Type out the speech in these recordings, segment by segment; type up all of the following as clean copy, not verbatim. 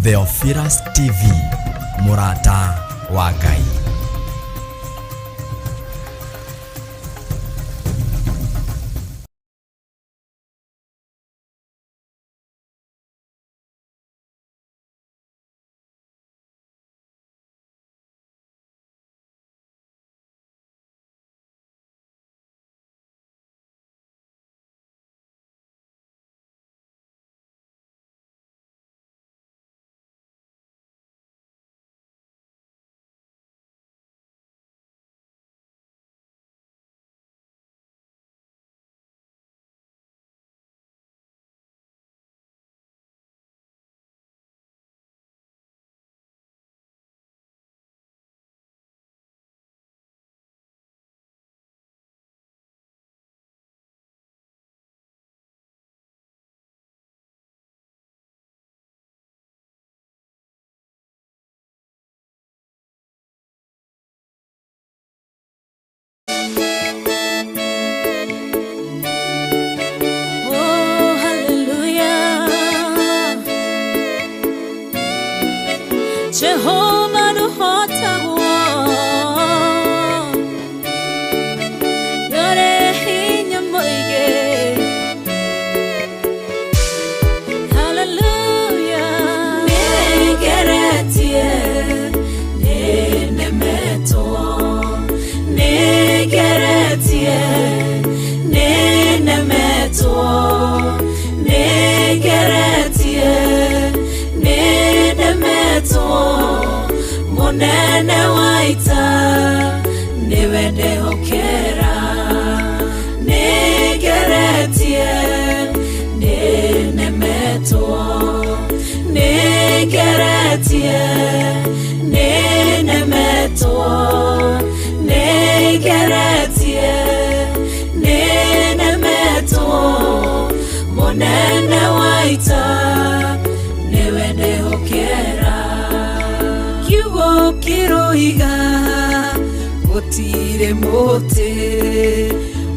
Theophilus TV, MURATA wa NGAI. Jehovah no hota yore hinya moige. Hallelujah. Negeretie nenemeto negeretie nenemeto negeretie nenemeto monene waita newende hokera negeretie nenemeto negeretie nenemeto negeretie nenemeto monene waita newende hokera kiwo kiroiga gutire mote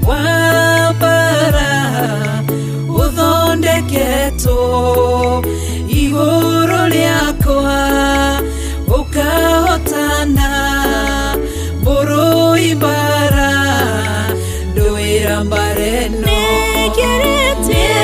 wabara uthondeketo iguru riakwa ukahotana mburu ibara nduira mbareno negeretie